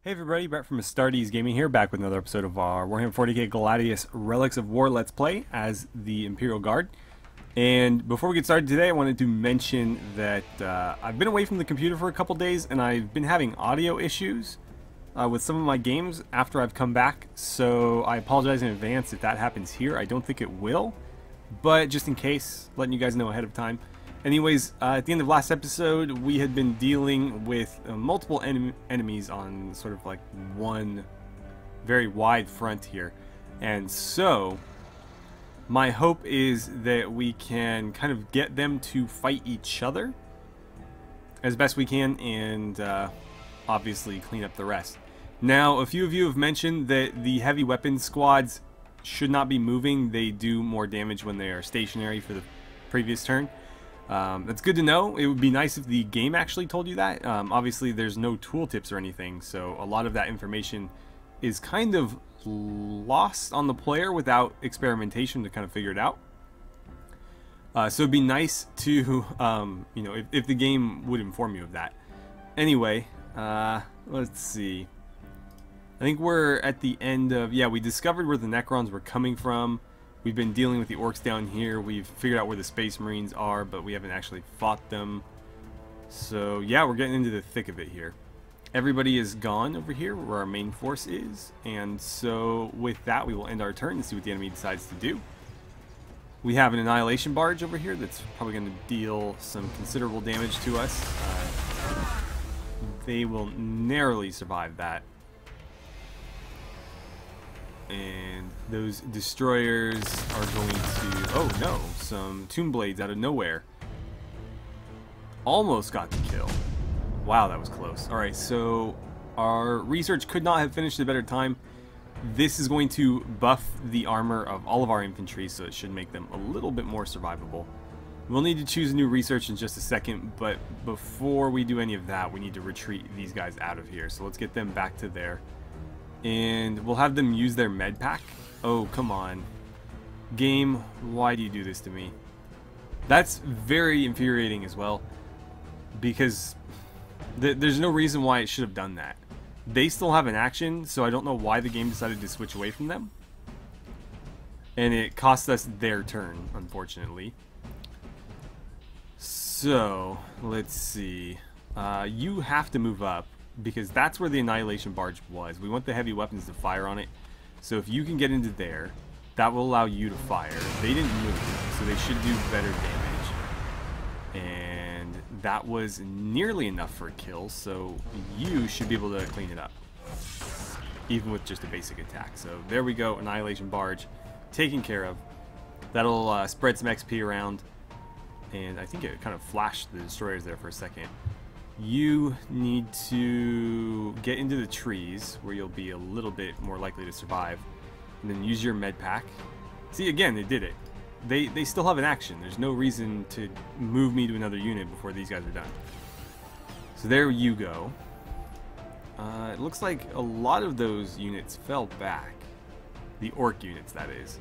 Hey everybody, Brett from AstartesGaming here, back with another episode of our Warhammer 40k Gladius Relics of War Let's Play as the Imperial Guard. And before we get started today, I wanted to mention that I've been away from the computer for a couple days and I've been having audio issues with some of my games after I've come back. So I apologize in advance if that happens here. I don't think it will, but just in case, letting you guys know ahead of time. Anyways, at the end of last episode, we had been dealing with multiple enemies on sort of like one very wide front here. And so, my hope is that we can kind of get them to fight each other as best we can and obviously clean up the rest. Now, a few of you have mentioned that the heavy weapons squads should not be moving. They do more damage when they are stationary for the previous turn. That's good to know. It would be nice if the game actually told you that. Obviously there's no tooltips or anything, so a lot of that information is kind of lost on the player without experimentation to kind of figure it out. So it'd be nice to, you know, if the game would inform you of that. Anyway, let's see. I think we're at the end of, yeah, we discovered where the Necrons were coming from. We've been dealing with the orcs down here. We've figured out where the Space Marines are, but we haven't actually fought them. So yeah, we're getting into the thick of it here. Everybody is gone over here where our main force is. And so with that, we will end our turn and see what the enemy decides to do. We have an Annihilation Barge over here that's probably going to deal some considerable damage to us. They will narrowly survive that. And those destroyers are going to, oh no, some tomb blades out of nowhere. Almost got the kill. Wow, that was close. Alright, so our research could not have finished at a better time. This is going to buff the armor of all of our infantry, so it should make them a little bit more survivable. We'll need to choose a new research in just a second, but before we do any of that, we need to retreat these guys out of here. So let's get them back to there. And we'll have them use their med pack. Oh, come on. Game, why do you do this to me? That's very infuriating as well. Because there's no reason why it should have done that. They still have an action, so I don't know why the game decided to switch away from them. And it cost us their turn, unfortunately. So, let's see. You have to move up, because that's where the Annihilation Barge was. We want the heavy weapons to fire on it. So if you can get into there, that will allow you to fire. They didn't move, so they should do better damage. And that was nearly enough for a kill, so you should be able to clean it up. Even with just a basic attack. So there we go, Annihilation Barge taken care of. That'll spread some XP around. And I think it kind of flashed the destroyers there for a second. You need to get into the trees where you'll be a little bit more likely to survive, and then use your med pack. See, again, they did it. They still have an action. There's no reason to move me to another unit before these guys are done. So there you go. It looks like a lot of those units fell back. The orc units, that is.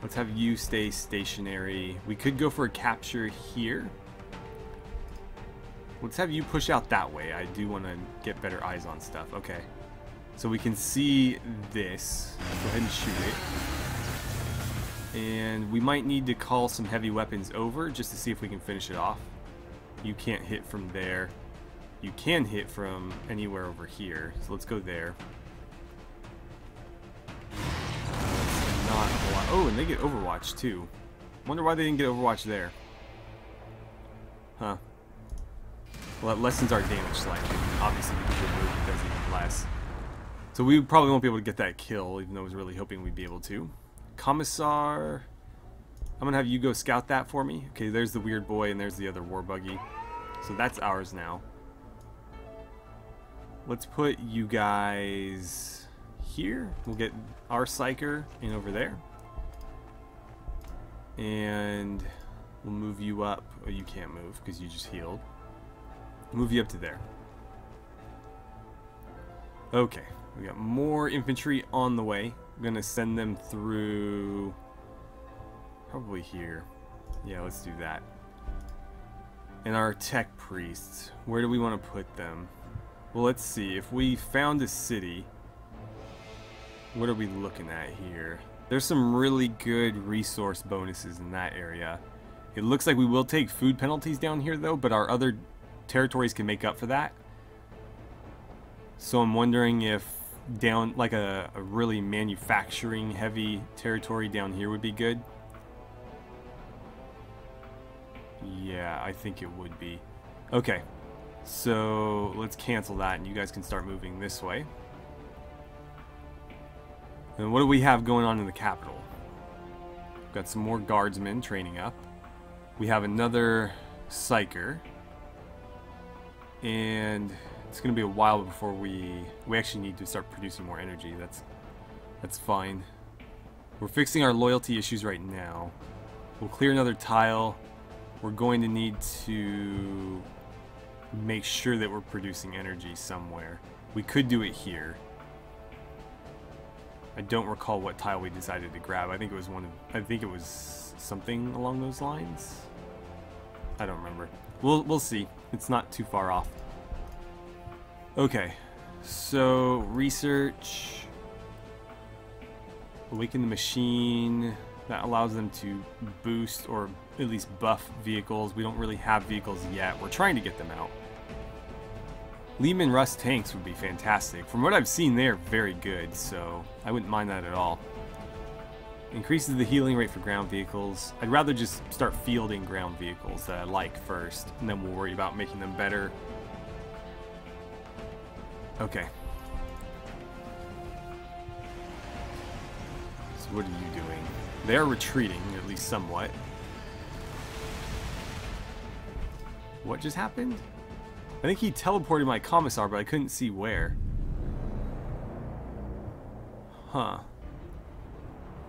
Let's have you stay stationary. We could go for a capture here. Let's have you push out that way. I do want to get better eyes on stuff. Okay. So we can see this. Go ahead and shoot it. And we might need to call some heavy weapons over just to see if we can finish it off. You can't hit from there. You can hit from anywhere over here. So let's go there. Not a lot. Oh, and they get Overwatch too. Wonder why they didn't get Overwatch there. Huh. Well, that lessens our damage slightly. Obviously, because the move does even less. So we probably won't be able to get that kill, even though I was really hoping we'd be able to. Commissar, I'm going to have you go scout that for me. Okay, there's the weird boy, and there's the other war buggy. So that's ours now. Let's put you guys here. We'll get our Psyker in over there. And we'll move you up. Oh, you can't move because you just healed. Move you up to there. Okay, we got more infantry on the way. I'm gonna send them through probably here. Yeah, let's do that. And our tech priests, where do we want to put them? Well, let's see. If we found a city, what are we looking at here? There's some really good resource bonuses in that area. It looks like we will take food penalties down here, though, but our other territories can make up for that. So I'm wondering if down, like a really manufacturing heavy territory down here would be good. Yeah, I think it would be. Okay, so let's cancel that and you guys can start moving this way. And what do we have going on in the capital? We've got some more guardsmen training up. We have another psyker. And it's going to be a while before we actually need to start producing more energy. That's fine. We're fixing our loyalty issues right now. We'll clear another tile. We're going to need to make sure that we're producing energy somewhere. We could do it here. I don't recall what tile we decided to grab. I think it was I think it was something along those lines. I don't remember. We'll see. It's not too far off. Okay, so research, awaken the machine. That allows them to boost or at least buff vehicles. We don't really have vehicles yet. We're trying to get them out. Lehman Russ tanks would be fantastic. From what I've seen, they're very good, so I wouldn't mind that at all. Increases the healing rate for ground vehicles. I'd rather just start fielding ground vehicles that I like first, and then we'll worry about making them better. Okay. So what are you doing? They're retreating, at least somewhat. What just happened? I think he teleported my commissar, but I couldn't see where. Huh.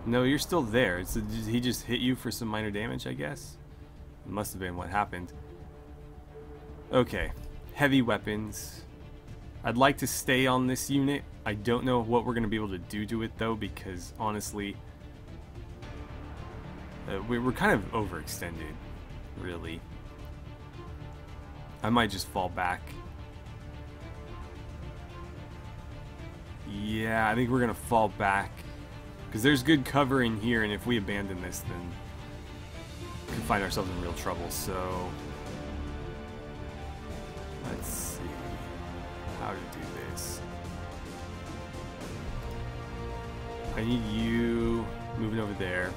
No, you're still there. He just hit you for some minor damage, I guess? It must have been what happened. Okay. Heavy weapons. I'd like to stay on this unit. I don't know what we're going to be able to do to it, though, because, honestly, we're kind of overextended, really. I might just fall back. Yeah, I think we're going to fall back. Because there's good cover in here, and if we abandon this, then we can find ourselves in real trouble. So, let's see how to do this. I need you moving over there.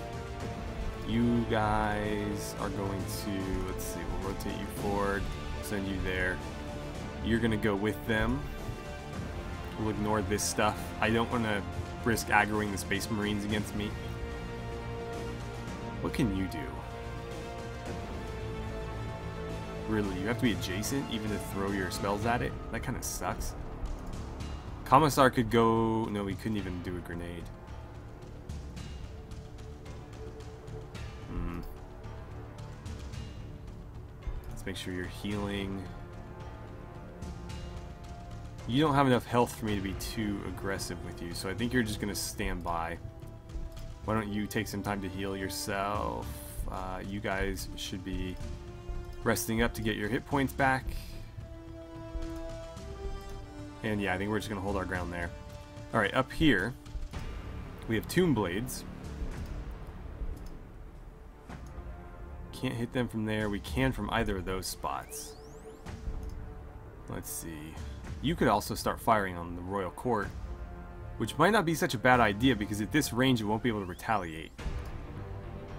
You guys are going to, let's see, we'll rotate you forward, send you there. You're going to go with them. We'll ignore this stuff. I don't want to risk aggroing the Space Marines against me. What can you do? Really, you have to be adjacent even to throw your spells at it? That kind of sucks. Commissar could go... No, we couldn't even do a grenade. Let's make sure you're healing. You don't have enough health for me to be too aggressive with you, so I think you're just going to stand by. Why don't you take some time to heal yourself? You guys should be resting up to get your hit points back. And yeah, I think we're just going to hold our ground there. Alright, up here, we have Tomb Blades. Can't hit them from there. We can from either of those spots. Let's see. You could also start firing on the Royal Court, which might not be such a bad idea because at this range it won't be able to retaliate.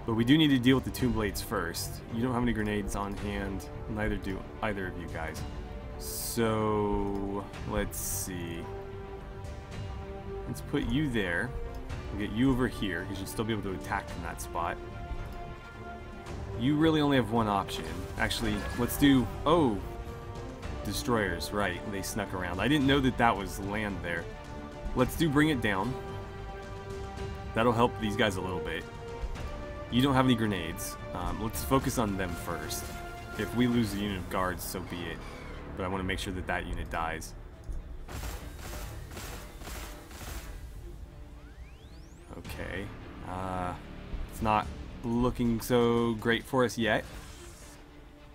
But we do need to deal with the Tomb Blades first. You don't have any grenades on hand, neither do either of you guys. So, let's see. Let's put you there. We'll get you over here because you'll still be able to attack from that spot. You really only have one option. Actually, let's do... Oh! Destroyers, right. They snuck around. I didn't know that that was land there. Let's do Bring It Down. That'll help these guys a little bit. You don't have any grenades. Let's focus on them first. If we lose a unit of guards, so be it. But I want to make sure that that unit dies. Okay. It's not looking so great for us yet.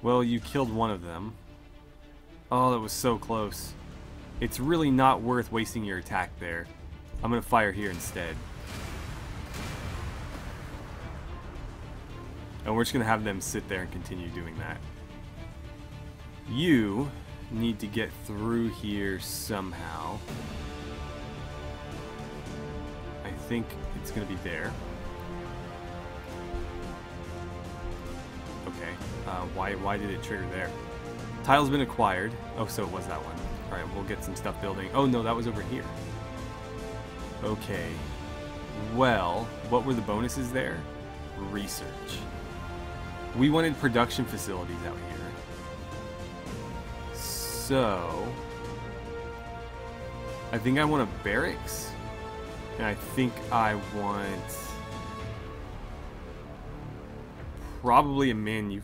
Well, you killed one of them. Oh, that was so close. it's really not worth wasting your attack there. I'm going to fire here instead. And we're just going to have them sit there and continue doing that. You need to get through here somehow. I think it's going to be there. Okay. Why did it trigger there? Tile's been acquired. Oh, so it was that one. Alright, we'll get some stuff building. Oh, no, that was over here. Okay. Well, what were the bonuses there? Research. We wanted production facilities out here. So, I think I want a barracks. And I think I want probably a manufactorum.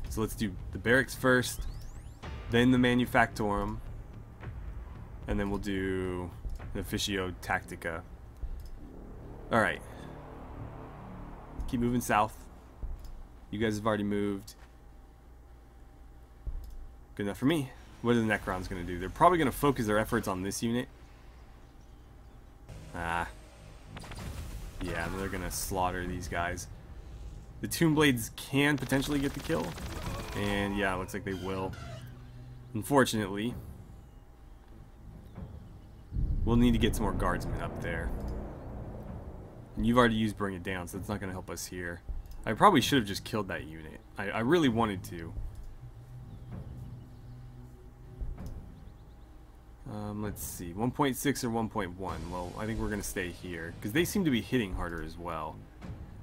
So let's do the barracks first, then the manufactorum, and then we'll do the Officio Tactica. Alright. Keep moving south. You guys have already moved. Good enough for me. What are the Necrons going to do? They're probably going to focus their efforts on this unit. Yeah, they're going to slaughter these guys. The Tomb Blades can potentially get the kill. And yeah, it looks like they will. Unfortunately, we'll need to get some more guardsmen up there. And you've already used Bring It Down, so that's not going to help us here. I probably should have just killed that unit. I really wanted to. Let's see, 1.6 or 1.1. Well, I think we're going to stay here, because they seem to be hitting harder as well.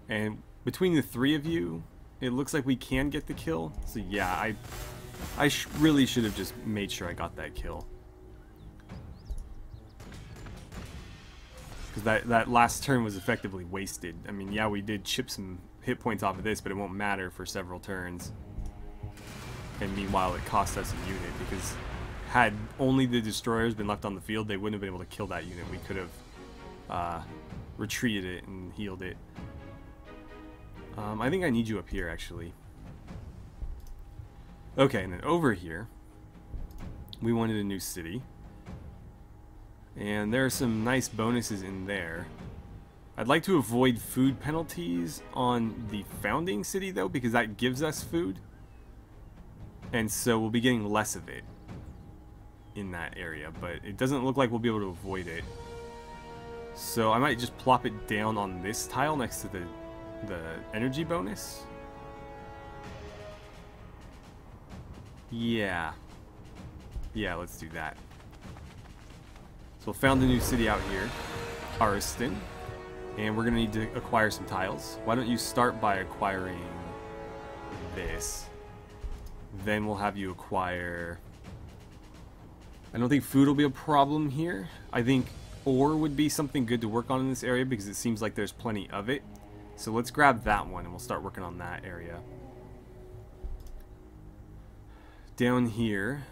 And between the three of you, it looks like we can get the kill. So yeah, I really should have just made sure I got that kill. Because that last turn was effectively wasted. I mean, yeah, we did chip some hit points off of this, but it won't matter for several turns. And meanwhile, it cost us a unit, because had only the destroyers been left on the field, they wouldn't have been able to kill that unit. We could have retreated it and healed it. I think I need you up here, actually. Okay, and then over here, we wanted a new city. And there are some nice bonuses in there. I'd like to avoid food penalties on the founding city, though, because that gives us food. And so we'll be getting less of it in that area, but it doesn't look like we'll be able to avoid it. So I might just plop it down on this tile next to the energy bonus. Yeah, let's do that. So we found a new city out here, Ariston, and we're gonna need to acquire some tiles. Why don't you start by acquiring this? Then we'll have you acquire... I don't think food will be a problem here. I think ore would be something good to work on in this area because it seems like there's plenty of it. So let's grab that one and we'll start working on that area. Down here,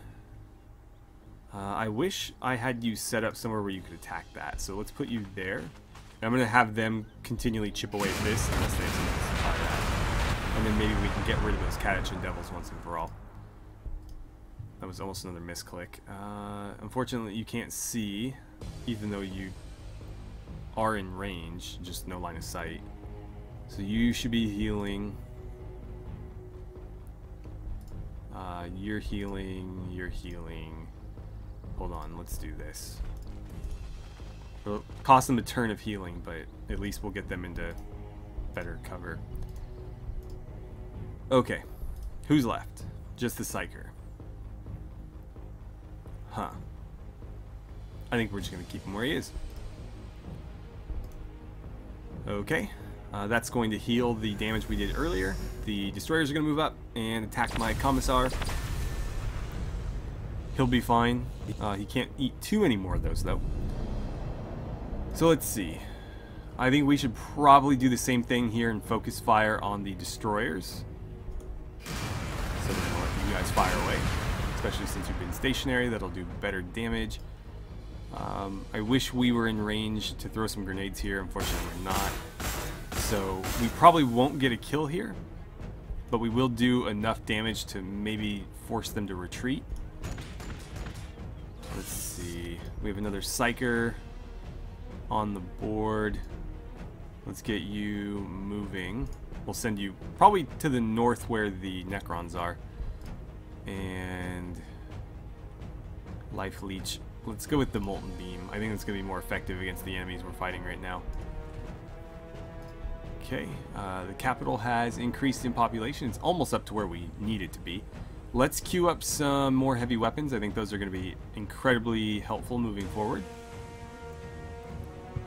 I wish I had you set up somewhere where you could attack that. So let's put you there. And I'm going to have them continually chip away at this unless they have something to supply that. And then maybe we can get rid of those Catachin Devils once and for all. That was almost another misclick. Unfortunately, you can't see, even though you are in range, just no line of sight. So you should be healing. You're healing, you're healing. Hold on, let's do this. It'll cost them a turn of healing, but at least we'll get them into better cover. Okay, who's left? Just the Psyker. Huh. I think we're just going to keep him where he is. Okay. That's going to heal the damage we did earlier. The destroyers are going to move up and attack my commissar. He'll be fine. He can't eat too many more of those, though. So let's see. I think we should probably do the same thing here and focus fire on the destroyers. So then I'll let you guys fire away. Especially since you've been stationary, that'll do better damage. I wish we were in range to throw some grenades here. Unfortunately, we're not. So we probably won't get a kill here, but we will do enough damage to maybe force them to retreat. We have another Psyker on the board. Let's get you moving. We'll send you probably to the north where the Necrons are. And Life Leech. Let's go with the Molten Beam. I think it's going to be more effective against the enemies we're fighting right now. Okay, the capital has increased in population. It's almost up to where we need it to be. Let's queue up some more heavy weapons. I think those are going to be incredibly helpful moving forward.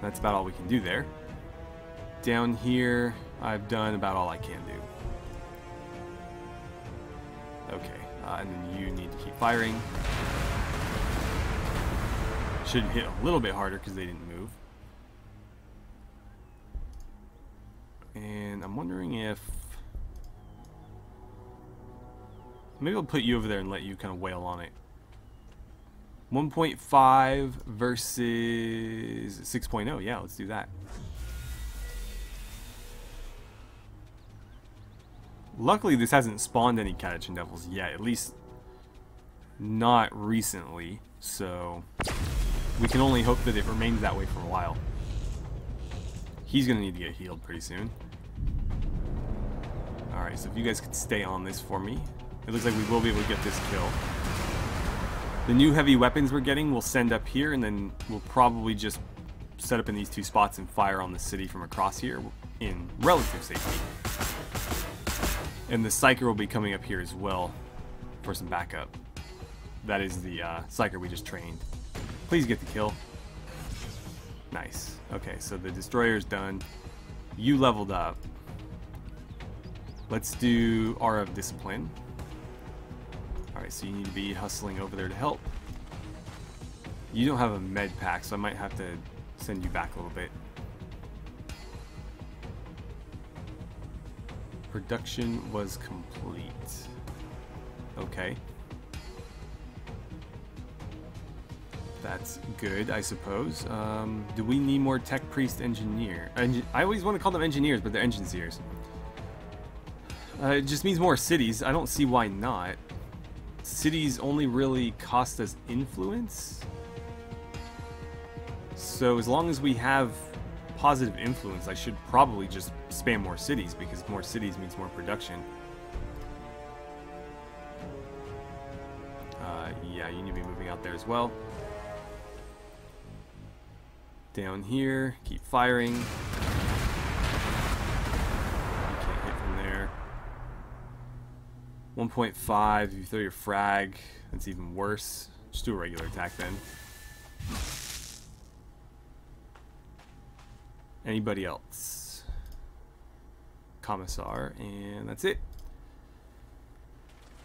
That's about all we can do there. Down here, I've done about all I can do. Okay, and then you need to keep firing. Should hit a little bit harder because they didn't move. And I'm wondering if... maybe I'll put you over there and let you kind of wail on it. 1.5 versus 6.0. Yeah, let's do that. Luckily, this hasn't spawned any Catachin Devils yet. At least not recently. So we can only hope that it remains that way for a while. He's going to need to get healed pretty soon. Alright, so if you guys could stay on this for me. It looks like we will be able to get this kill. The new heavy weapons we're getting we'll send up here, and then we'll probably just set up in these two spots and fire on the city from across here in relative safety. And the Psyker will be coming up here as well for some backup. That is the Psyker we just trained. Please get the kill. Nice. Okay, so the Destroyer's done. You leveled up. Let's do Aura of Discipline. Alright, so you need to be hustling over there to help. You don't have a med pack, so I might have to send you back a little bit. Production was complete. Okay. That's good, I suppose. Do we need more Tech Priest Engineer? I always want to call them engineers, but they're engineers. It just means more cities. I don't see why not. Cities only really cost us influence. So as long as we have positive influence, I should probably just spam more cities, because more cities means more production. Yeah, you need to be moving out there as well. Down here, keep firing. You can't hit from there. 1.5, if you throw your frag, that's even worse. Just do a regular attack then. Anybody else? Commissar, and that's it.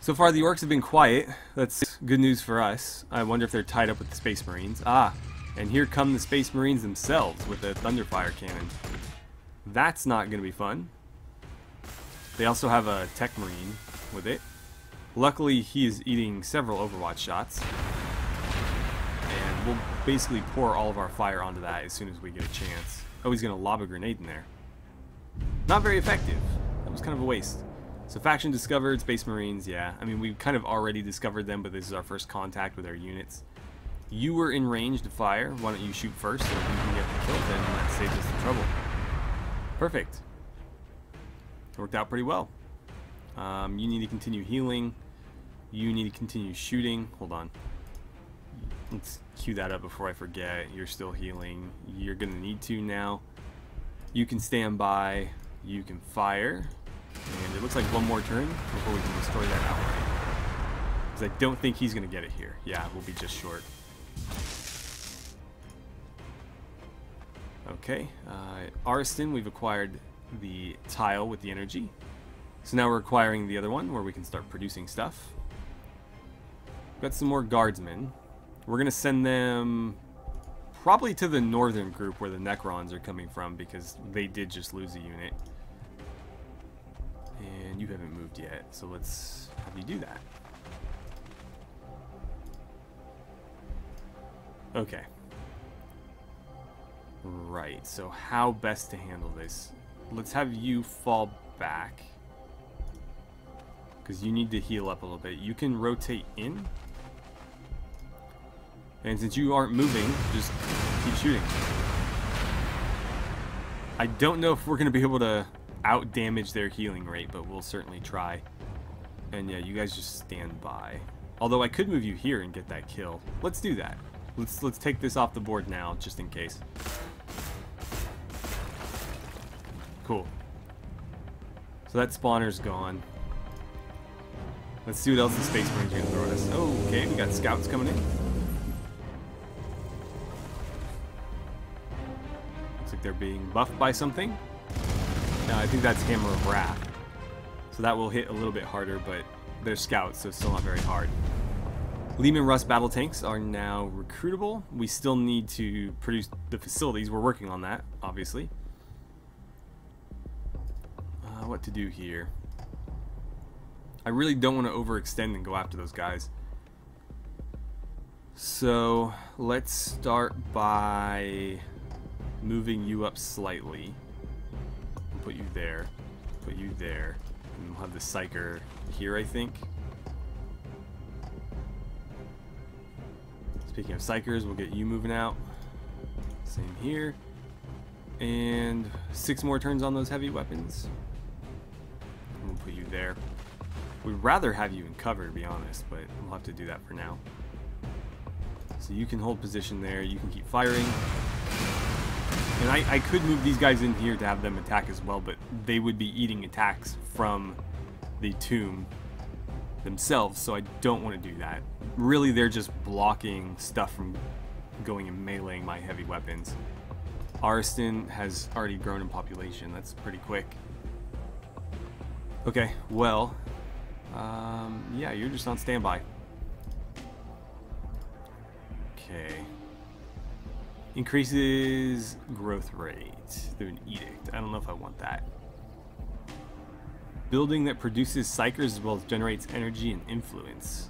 So far the orcs have been quiet. That's good news for us. I wonder if they're tied up with the Space Marines. Ah, and here come the Space Marines themselves with a Thunderfire cannon. That's not going to be fun. They also have a Tech Marine with it. Luckily, he is eating several Overwatch shots. And we'll basically pour all of our fire onto that as soon as we get a chance. Oh, he's going to lob a grenade in there. Not very effective. That was kind of a waste. So faction discovered, Space Marines, yeah. I mean, we've kind of already discovered them, but this is our first contact with our units. You were in range to fire. Why don't you shoot first, so if you can get the kill, then that saves us the trouble. Perfect. Worked out pretty well. You need to continue healing. You need to continue shooting. Hold on. Let's cue that up before I forget. You're still healing. You're going to need to now. You can stand by. You can fire. And it looks like one more turn before we can destroy that outright. Because I don't think he's going to get it here. Yeah, we'll be just short. Okay. Ariston, we've acquired the tile with the energy. So now we're acquiring the other one where we can start producing stuff. Got some more guardsmen. We're going to send them probably to the northern group where the Necrons are coming from, because they did just lose a unit. And you haven't moved yet, so let's have you do that. Okay. Right, so how best to handle this? Let's have you fall back, because you need to heal up a little bit. You can rotate in. And since you aren't moving, just keep shooting. I don't know if we're going to be able to out-damage their healing rate, but we'll certainly try. And yeah, you guys just stand by. Although I could move you here and get that kill. Let's do that. Let's take this off the board now, just in case. Cool. So that spawner's gone. Let's see what else the Space Marines are going to throw at us. Oh, okay, we got scouts coming in. Looks like they're being buffed by something. No, I think that's Hammer of Wrath. So that will hit a little bit harder, but they're scouts, so it's still not very hard. Lehman Russ battle tanks are now recruitable. We still need to produce the facilities. We're working on that, obviously. What to do here? I really don't want to overextend and go after those guys. So let's start by moving you up slightly. I'll put you there. Put you there. And we'll have the Psyker here, I think. Speaking of Psykers, we'll get you moving out. Same here. And 6 more turns on those heavy weapons. We'll put you there. We'd rather have you in cover, to be honest, but we'll have to do that for now. So you can hold position there, you can keep firing. And I could move these guys in here to have them attack as well, but they would be eating attacks from the tomb themselves, so I don't want to do that. Really, they're just blocking stuff from going and meleeing my heavy weapons. Arston has already grown in population. That's pretty quick. Okay, well, yeah, you're just on standby. Okay. Increases growth rate through an edict. I don't know if I want that. Building that produces psychers as well as generates energy and influence.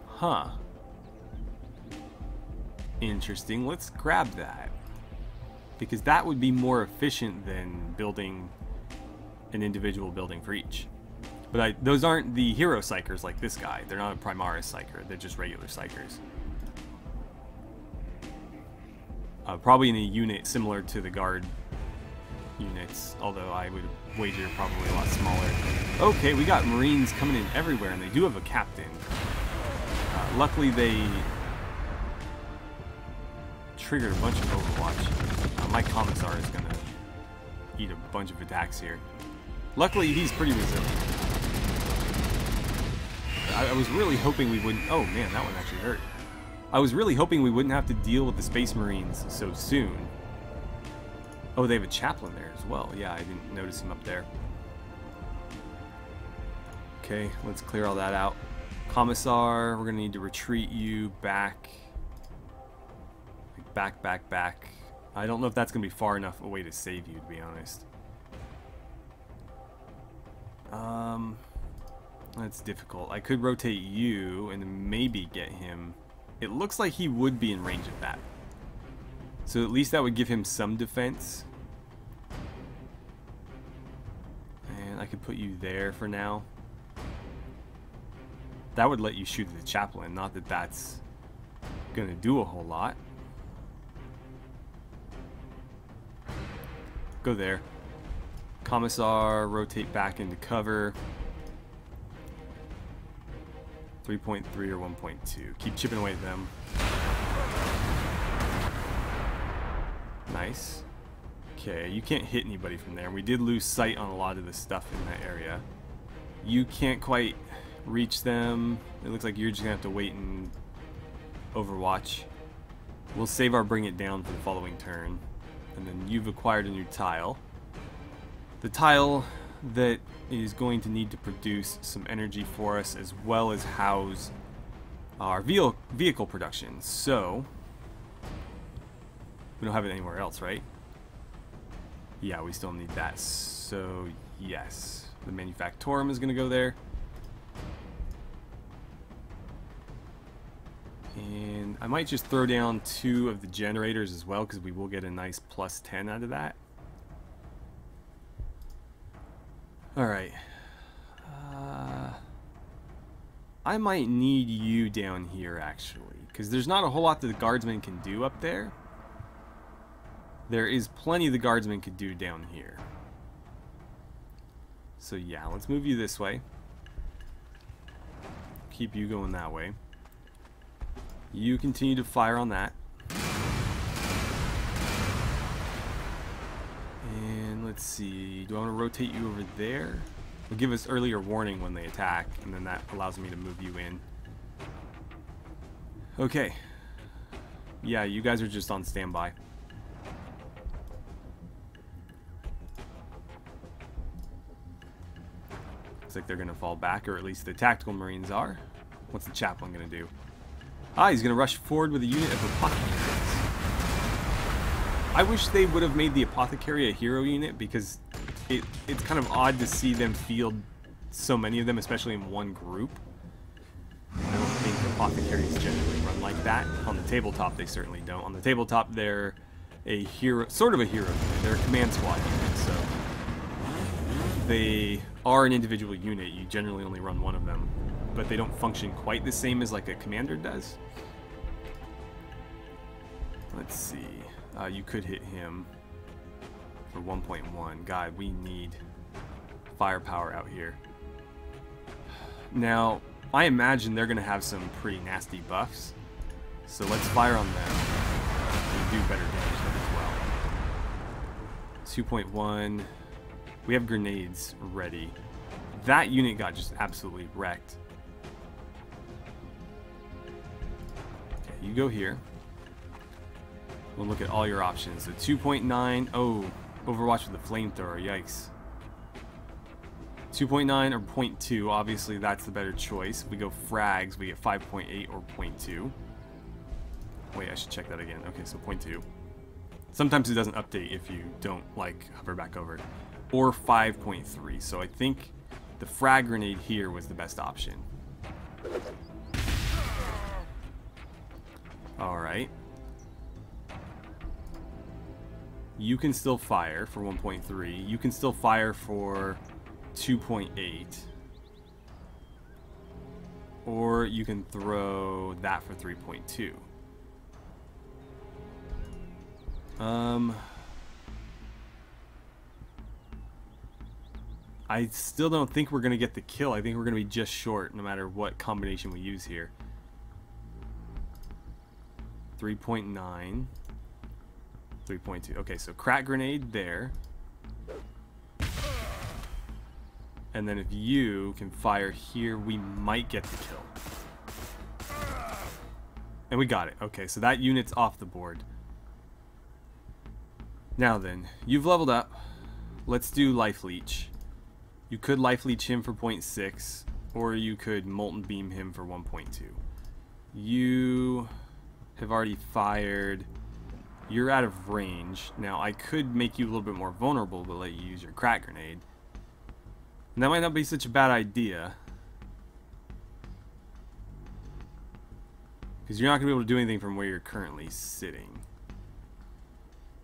Huh. Interesting. Let's grab that. Because that would be more efficient than building an individual building for each. But those aren't the hero psychers like this guy. They're not a Primaris psycher. They're just regular psychers. Probably in a unit similar to the guard units, although I would wager probably a lot smaller. Okay, we got Marines coming in everywhere, and they do have a captain. Luckily, they triggered a bunch of Overwatch. My Commissar is going to eat a bunch of attacks here. Luckily, he's pretty resilient. I was really hoping we wouldn't... Oh, man, that one actually hurt. I was really hoping we wouldn't have to deal with the Space Marines so soon. Oh, they have a chaplain there as well. Yeah, I didn't notice him up there. Okay, let's clear all that out. Commissar, we're going to need to retreat you back. Like back. I don't know if that's going to be far enough away to save you, to be honest. That's difficult. I could rotate you and maybe get him. It looks like he would be in range of that. So at least that would give him some defense. And I could put you there for now. That would let you shoot at the chaplain. Not that that's going to do a whole lot. Go there. Commissar, rotate back into cover. 3.3 or 1.2. Keep chipping away at them. Nice. Okay, you can't hit anybody from there. We did lose sight on a lot of the stuff in that area. You can't quite reach them. It looks like you're just going to have to wait and Overwatch. We'll save our bring it down for the following turn. And then you've acquired a new tile. The tile that is going to need to produce some energy for us as well as house our vehicle production. So we don't have it anywhere else, right? Yeah, we still need that. So yes, the Manufactorum is going to go there. And I might just throw down 2 of the generators as well, because we will get a nice plus 10 out of that. Alright. I might need you down here, actually. Because there's not a whole lot that the guardsmen can do up there. There is plenty the guardsmen could do down here. So yeah, let's move you this way. Keep you going that way. You continue to fire on that. And let's see, do I want to rotate you over there? It'll give us earlier warning when they attack, and then that allows me to move you in. Okay. Yeah, you guys are just on standby. Looks like they're going to fall back, or at least the tactical marines are. What's the chaplain going to do? Ah, he's going to rush forward with a unit of apothecaries. I wish they would have made the apothecary a hero unit, because it's kind of odd to see them field so many of them, especially in one group. I don't think apothecaries generally run like that. On the tabletop, they certainly don't. On the tabletop, they're a hero, sort of a hero unit. They're a command squad unit, so they are an individual unit. You generally only run one of them, but they don't function quite the same as like a commander does. Let's see. You could hit him for 1.1. God, we need firepower out here. Now, I imagine they're going to have some pretty nasty buffs, so let's fire on them and do better damage them as well. 2.1. We have grenades ready. That unit got just absolutely wrecked. Okay, you go here. We'll look at all your options. So 2.9. Oh, Overwatch with the flamethrower. Yikes. 2.9 or 0.2. Obviously, that's the better choice. If we go frags, we get 5.8 or 0.2. Wait, I should check that again. Okay, so 0.2. Sometimes it doesn't update if you don't, like, hover back over. Or 5.3. So I think the frag grenade here was the best option. Alright. You can still fire for 1.3. You can still fire for 2.8. Or you can throw that for 3.2. I still don't think we're going to get the kill. I think we're going to be just short no matter what combination we use here. 3.9. 3.2. Okay, so crack grenade there. And then if you can fire here, we might get the kill. And we got it. Okay, so that unit's off the board. Now then, you've leveled up. Let's do Life Leech. You could Life Leech him for 0.6, or you could Molten Beam him for 1.2. You have already fired. You're out of range. Now, I could make you a little bit more vulnerable to let you use your crack grenade. And that might not be such a bad idea, because you're not going to be able to do anything from where you're currently sitting.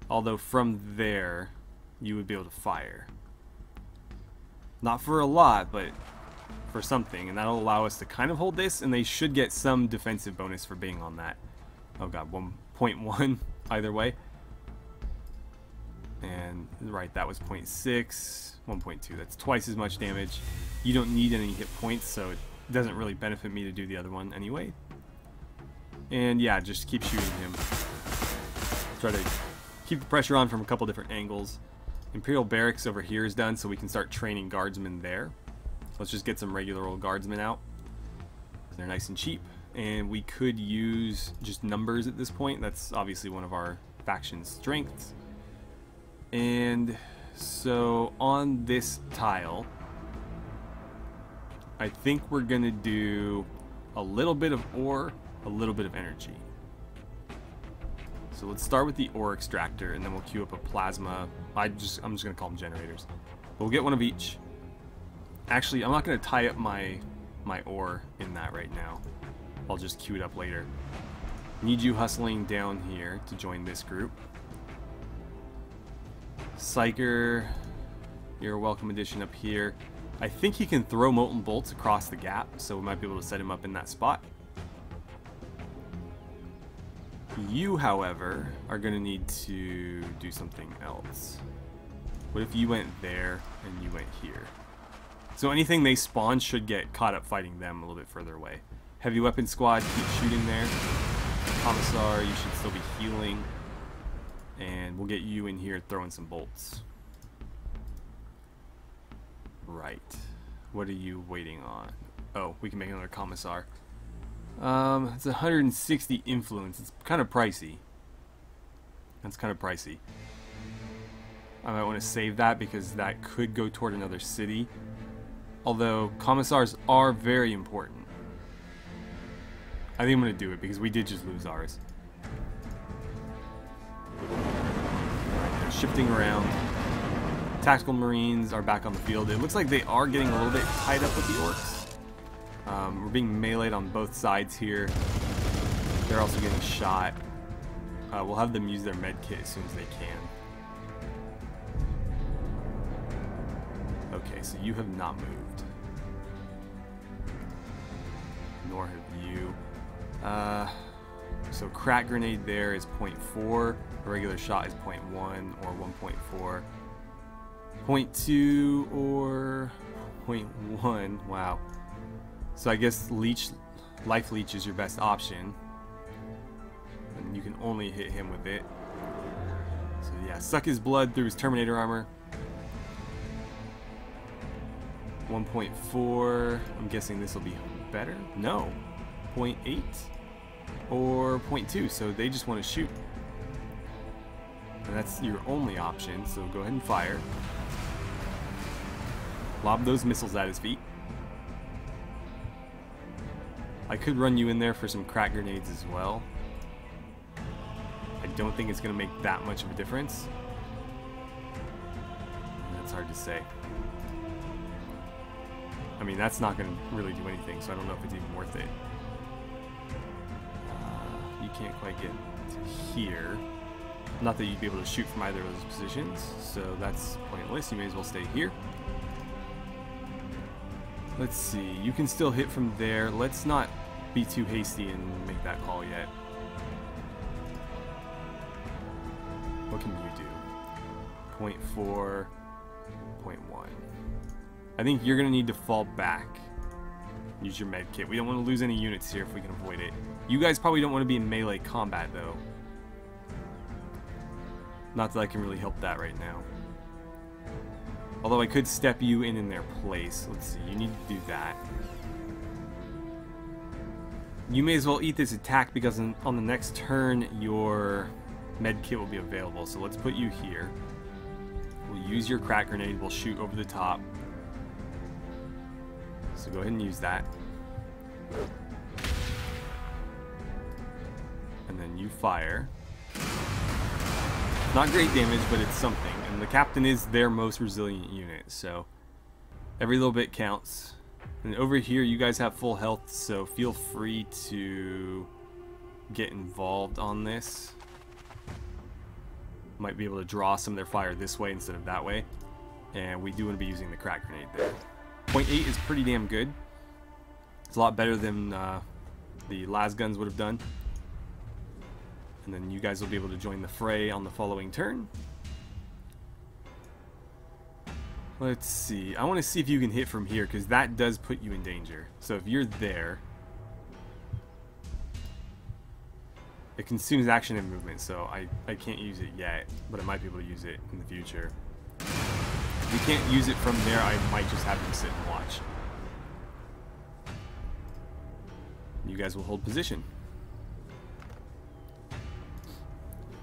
Although from there, you would be able to fire. Not for a lot, but for something. And that'll allow us to kind of hold this, and they should get some defensive bonus for being on that. Oh god, 1.1 either way. And right, that was 0.6, 1.2. That's twice as much damage. You don't need any hit points, so it doesn't really benefit me to do the other one anyway. And yeah, just keep shooting him. Try to keep the pressure on from a couple different angles. Imperial Barracks over here is done, so we can start training guardsmen there. Let's just get some regular old guardsmen out. They're nice and cheap. And we could use just numbers at this point. That's obviously one of our faction's strengths. And so on this tile, I think we're going to do a little bit of ore, a little bit of energy. So let's start with the ore extractor, and then we'll queue up a plasma. I'm just going to call them generators. But we'll get one of each. Actually, I'm not going to tie up my ore in that right now. I'll just queue it up later. Need you hustling down here to join this group. Psyker, you're a welcome addition up here. I think he can throw molten bolts across the gap, so we might be able to set him up in that spot. You, however, are going to need to do something else. What if you went there and you went here? So anything they spawn should get caught up fighting them a little bit further away. Heavy weapon squad, keep shooting there. Commissar, you should still be healing. And we'll get you in here throwing some bolts. Right. What are you waiting on? Oh, we can make another Commissar. It's 160 influence. It's kind of pricey. That's kind of pricey. I might want to save that because that could go toward another city. Although, Commissars are very important. I think I'm going to do it because we did just lose ours. Right, shifting around. Tactical Marines are back on the field. It looks like they are getting a little bit tied up with the orcs. We're being meleeed on both sides here. They're also getting shot. We'll have them use their med kit as soon as they can. Okay, so you have not moved. Nor have you. So crack grenade there is 0.4. A regular shot is 0.1 or 1.4. 0.2 or 0.1. Wow. So I guess life leech is your best option. And you can only hit him with it. So yeah, suck his blood through his Terminator armor. 1.4. I'm guessing this will be better. No. 0.8 or 0.2. So they just want to shoot. And that's your only option. So go ahead and fire. Lob those missiles at his feet. I could run you in there for some crack grenades as well. I don't think it's going to make that much of a difference. That's hard to say. I mean, that's not going to really do anything, so I don't know if it's even worth it. You can't quite get to here. Not that you'd be able to shoot from either of those positions, so that's pointless. You may as well stay here. Let's see, you can still hit from there. Let's not be too hasty and make that call yet. What can you do? 0.4, 0.1. I think you're going to need to fall back. Use your med kit. We don't want to lose any units here if we can avoid it. You guys probably don't want to be in melee combat though. Not that I can really help that right now. Although I could step you in their place. Let's see, you need to do that. You may as well eat this attack because on the next turn your med kit will be available. So let's put you here. We'll use your crack grenade. We'll shoot over the top. So go ahead and use that. And then you fire. Not great damage, but it's something. And the captain is their most resilient unit, so every little bit counts. And over here, you guys have full health, so feel free to get involved on this. Might be able to draw some of their fire this way instead of that way. And we do want to be using the crack grenade there. 0.8 is pretty damn good. It's a lot better than the las guns would have done. And then you guys will be able to join the fray on the following turn. Let's see. I want to see if you can hit from here, because that does put you in danger. So if you're there, it consumes action and movement, so I can't use it yet, but I might be able to use it in the future. If we can't use it from there, I might just have him sit and watch. You guys will hold position.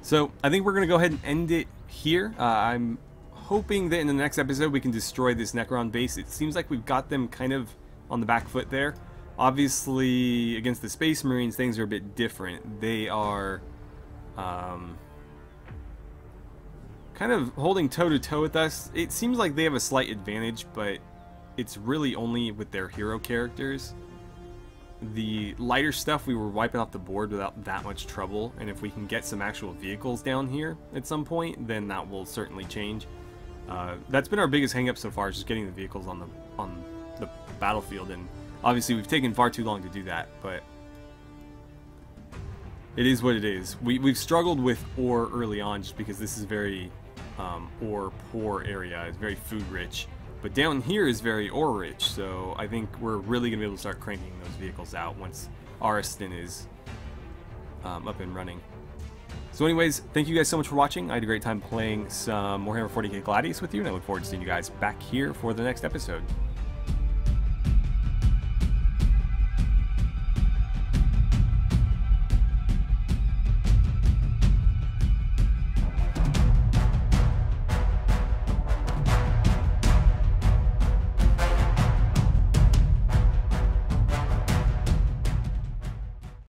So I think we're going to go ahead and end it here. I'm hoping that in the next episode we can destroy this Necron base. It seems like we've got them kind of on the back foot there. Obviously, against the Space Marines, things are a bit different. They are kind of holding toe-to-toe with us. It seems like they have a slight advantage, but it's really only with their hero characters. The lighter stuff we were wiping off the board without that much trouble, and if we can get some actual vehicles down here at some point, then that will certainly change. That's been our biggest hang-up so far, is just getting the vehicles on the battlefield, and obviously we've taken far too long to do that, but it is what it is. We've struggled with ore early on just because this is very ore poor area. It's very food rich, but down here is very ore rich, so I think we're really gonna be able to start cranking those vehicles out once Ariston is up and running. So anyways, thank you guys so much for watching. I had a great time playing some Warhammer 40k Gladius with you, and I look forward to seeing you guys back here for the next episode.